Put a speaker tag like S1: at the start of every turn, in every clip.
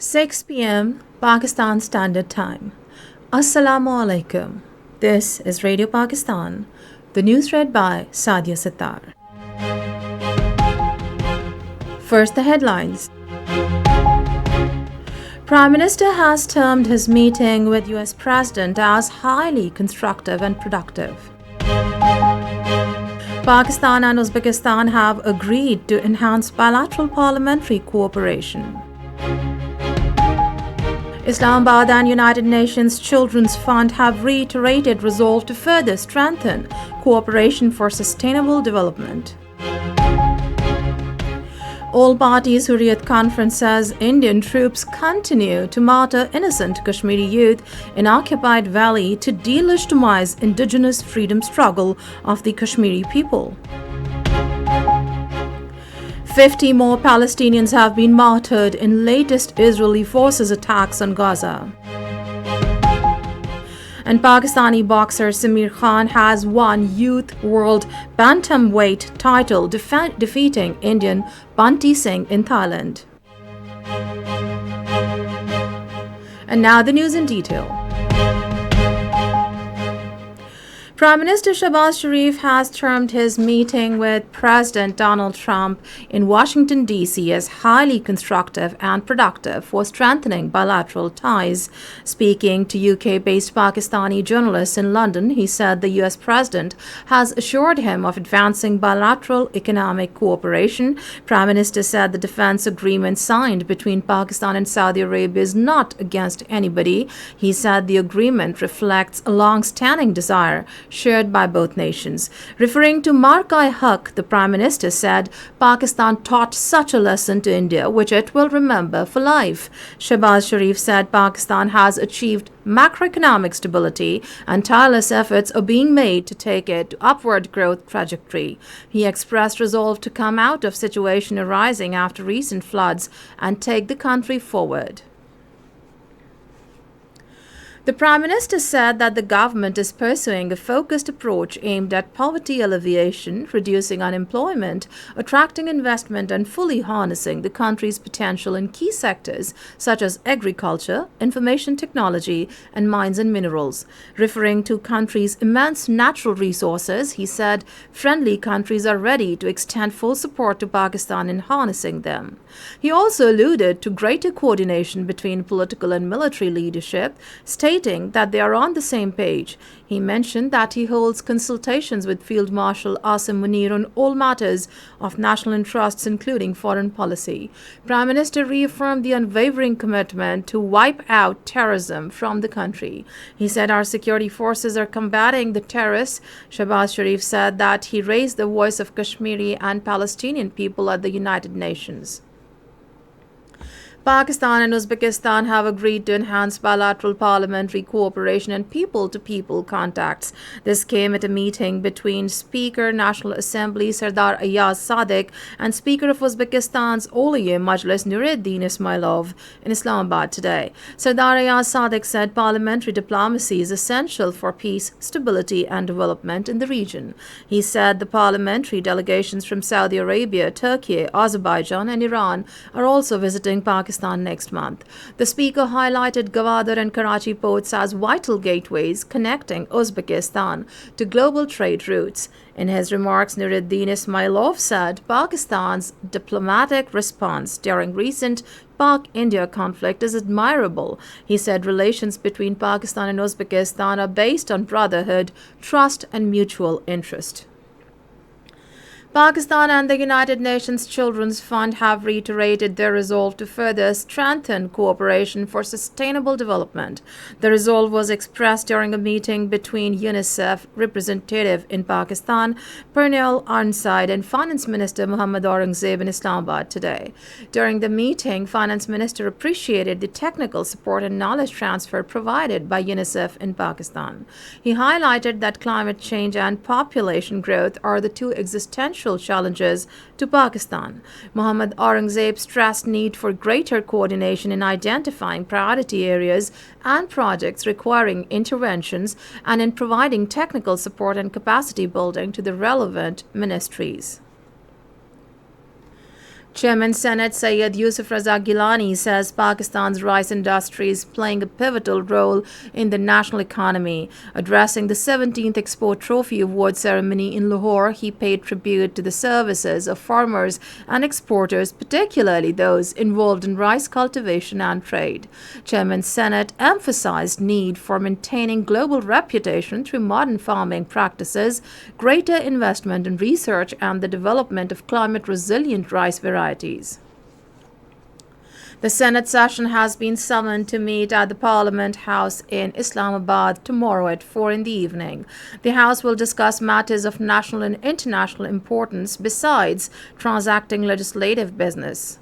S1: 6 p.m. Pakistan Standard Time. Assalamu alaikum. This is Radio Pakistan. The news read by Sadia Sattar. First, the headlines. Prime Minister has termed his meeting with US President as highly constructive and productive. Pakistan and Uzbekistan have agreed to enhance bilateral parliamentary cooperation. Islamabad and United Nations Children's Fund have reiterated resolve to further strengthen cooperation for sustainable development. All parties Hurriyat Conference says Indian troops continue to martyr innocent Kashmiri youth in occupied valley to delegitimize indigenous freedom struggle of the Kashmiri people. 50 more Palestinians have been martyred in latest Israeli forces attacks on Gaza. And Pakistani boxer Samir Khan has won Youth World Bantamweight title, defeating Indian Bunty Singh in Thailand. And now the news in detail. Prime Minister Shehbaz Sharif has termed his meeting with President Donald Trump in Washington, D.C. as highly constructive and productive for strengthening bilateral ties. Speaking to UK-based Pakistani journalists in London, he said the U.S. President has assured him of advancing bilateral economic cooperation. Prime Minister said the defense agreement signed between Pakistan and Saudi Arabia is not against anybody. He said the agreement reflects a long-standing desire shared by both nations. Referring to Mark-i-Haq, the Prime Minister said Pakistan taught such a lesson to India, which it will remember for life. Shehbaz Sharif said Pakistan has achieved macroeconomic stability and tireless efforts are being made to take it to upward growth trajectory. He expressed resolve to come out of situation arising after recent floods and take the country forward. The Prime Minister said that the government is pursuing a focused approach aimed at poverty alleviation, reducing unemployment, attracting investment, and fully harnessing the country's potential in key sectors such as agriculture, information technology, and mines and minerals. Referring to country's immense natural resources, he said friendly countries are ready to extend full support to Pakistan in harnessing them. He also alluded to greater coordination between political and military leadership, stating that they are on the same page. He mentioned that he holds consultations with Field Marshal Asim Munir on all matters of national interests, including foreign policy. Prime Minister reaffirmed the unwavering commitment to wipe out terrorism from the country. He said our security forces are combating the terrorists. Shehbaz Sharif said that he raised the voice of Kashmiri and Palestinian people at the United Nations. Pakistan and Uzbekistan have agreed to enhance bilateral parliamentary cooperation and people-to-people contacts. This came at a meeting between Speaker National Assembly Sardar Ayaz Sadiq and Speaker of Uzbekistan's Oliye Majlis Nuruddin Ismailov in Islamabad today. Sardar Ayaz Sadiq said parliamentary diplomacy is essential for peace, stability, and development in the region. He said the parliamentary delegations from Saudi Arabia, Turkey, Azerbaijan, and Iran are also visiting Pakistan next month. The speaker highlighted Gwadar and Karachi ports as vital gateways connecting Uzbekistan to global trade routes. In his remarks, Nuruddin Ismailov said Pakistan's diplomatic response during recent Pak-India conflict is admirable. He said relations between Pakistan and Uzbekistan are based on brotherhood, trust, and mutual interest. Pakistan and the United Nations Children's Fund have reiterated their resolve to further strengthen cooperation for sustainable development. The resolve was expressed during a meeting between UNICEF representative in Pakistan, Pernille Arnside, and Finance Minister Mohammad Aurangzeb in Islamabad today. During the meeting, Finance Minister appreciated the technical support and knowledge transfer provided by UNICEF in Pakistan. He highlighted that climate change and population growth are the two existential challenges to Pakistan. Mohammad Aurangzeb stressed need for greater coordination in identifying priority areas and projects requiring interventions and in providing technical support and capacity building to the relevant ministries. Chairman Senate Syed Yusuf Raza Gilani says Pakistan's rice industry is playing a pivotal role in the national economy. Addressing the 17th Export Trophy Award ceremony in Lahore, he paid tribute to the services of farmers and exporters, particularly those involved in rice cultivation and trade. Chairman Senate emphasized need for maintaining global reputation through modern farming practices, greater investment in research, and the development of climate-resilient rice varieties. The Senate session has been summoned to meet at the Parliament House in Islamabad tomorrow at 4 in the evening. The House will discuss matters of national and international importance besides transacting legislative business.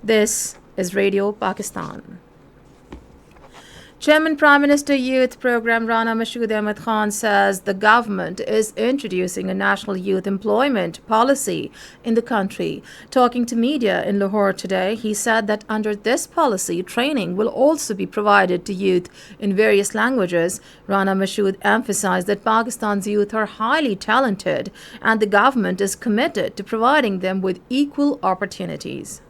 S1: This is Radio Pakistan. Chairman Prime Minister Youth Program Rana Mashood Ahmed Khan says the government is introducing a national youth employment policy in the country. Talking to media in Lahore today, he said that under this policy, training will also be provided to youth in various languages. Rana Mashood emphasized that Pakistan's youth are highly talented and the government is committed to providing them with equal opportunities.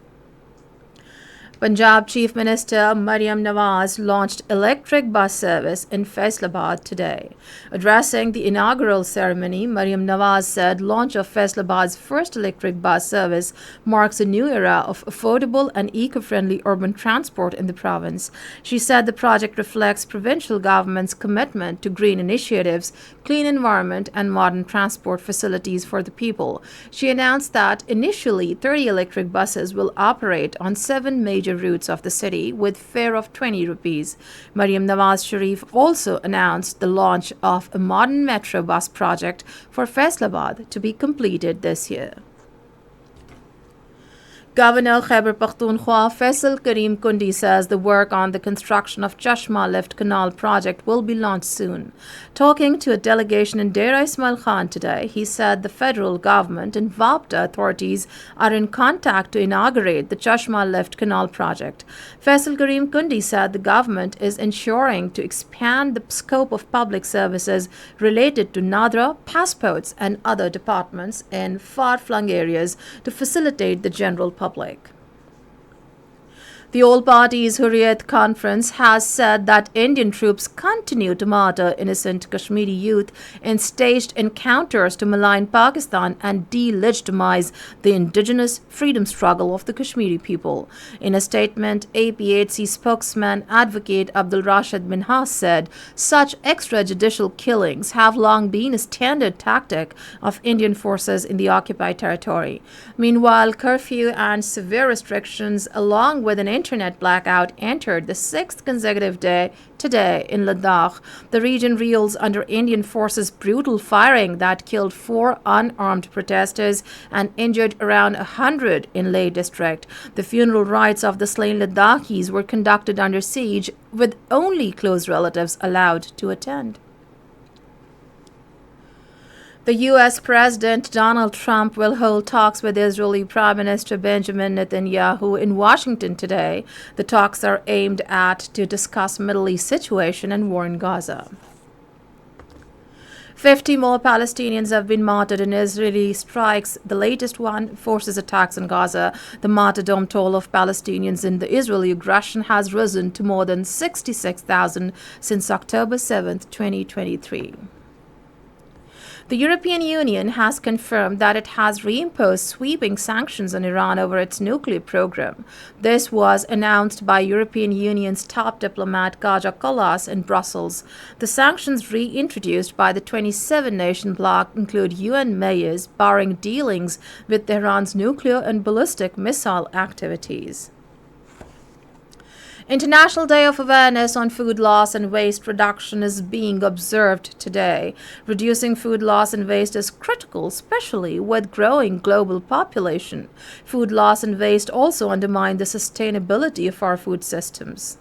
S1: Punjab Chief Minister Maryam Nawaz launched electric bus service in Faisalabad today. Addressing the inaugural ceremony, Maryam Nawaz said launch of Faisalabad's first electric bus service marks a new era of affordable and eco-friendly urban transport in the province. She said the project reflects provincial government's commitment to green initiatives, clean environment, and modern transport facilities for the people. She announced that initially 30 electric buses will operate on 7 major routes of the city with fare of 20 rupees. Maryam Nawaz Sharif also announced the launch of a modern metro bus project for Faisalabad to be completed this year. Governor Khyber Pakhtunkhwa Faisal Karim Kundi says the work on the construction of Chashma Lift Canal project will be launched soon. Talking to a delegation in Dera Ismail Khan today, he said the federal government and VAPTA authorities are in contact to inaugurate the Chashma Lift Canal project. Faisal Karim Kundi said the government is ensuring to expand the scope of public services related to Nadra, passports, and other departments in far-flung areas to facilitate the general public. The All Parties Hurriyat Conference has said that Indian troops continue to martyr innocent Kashmiri youth in staged encounters to malign Pakistan and delegitimize the indigenous freedom struggle of the Kashmiri people. In a statement, APHC spokesman Advocate Abdul Rashid Minhas said such extrajudicial killings have long been a standard tactic of Indian forces in the occupied territory. Meanwhile, curfew and severe restrictions along with an internet blackout entered the 6th consecutive day today in Ladakh. The region reels under Indian forces' brutal firing that killed 4 unarmed protesters and injured around 100 in Leh district. The funeral rites of the slain Ladakhis were conducted under siege, with only close relatives allowed to attend. The U.S. President Donald Trump will hold talks with Israeli Prime Minister Benjamin Netanyahu in Washington today. The talks are aimed at to discuss Middle East situation and war in Gaza. 50 more Palestinians have been martyred in Israeli strikes. The latest one forces attacks in Gaza. The martyrdom toll of Palestinians in the Israeli aggression has risen to more than 66,000 since October 7, 2023. The European Union has confirmed that it has reimposed sweeping sanctions on Iran over its nuclear program. This was announced by European Union's top diplomat Kaja Kallas in Brussels. The sanctions reintroduced by the 27-nation bloc include UN mayors barring dealings with Tehran's nuclear and ballistic missile activities. International Day of Awareness on Food Loss and Waste Reduction is being observed today. Reducing food loss and waste is critical, especially with growing global population. Food loss and waste also undermine the sustainability of our food systems.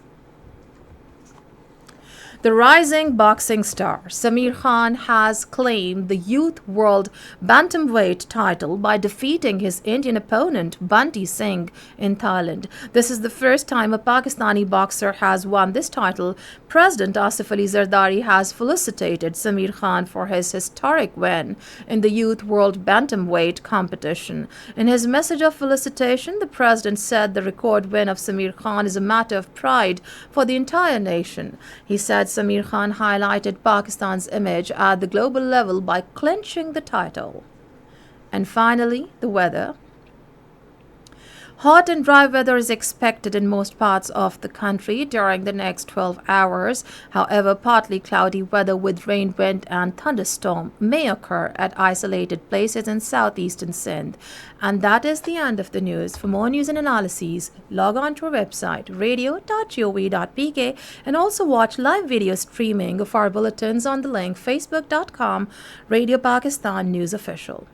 S1: The rising boxing star Samir Khan has claimed the Youth World Bantamweight title by defeating his Indian opponent Bunty Singh in Thailand. This is the first time a Pakistani boxer has won this title. President Asif Ali Zardari has felicitated Samir Khan for his historic win in the Youth World Bantamweight competition. In his message of felicitation, the president said the record win of Samir Khan is a matter of pride for the entire nation. He said Samir Khan highlighted Pakistan's image at the global level by clinching the title. And finally, the weather. Hot and dry weather is expected in most parts of the country during the next 12 hours. However, partly cloudy weather with rain, wind, and thunderstorm may occur at isolated places in southeastern Sindh. And that is the end of the news. For more news and analyses, log on to our website, radio.gov.pk, and also watch live video streaming of our bulletins on the link facebook.com, Radio Pakistan News Official.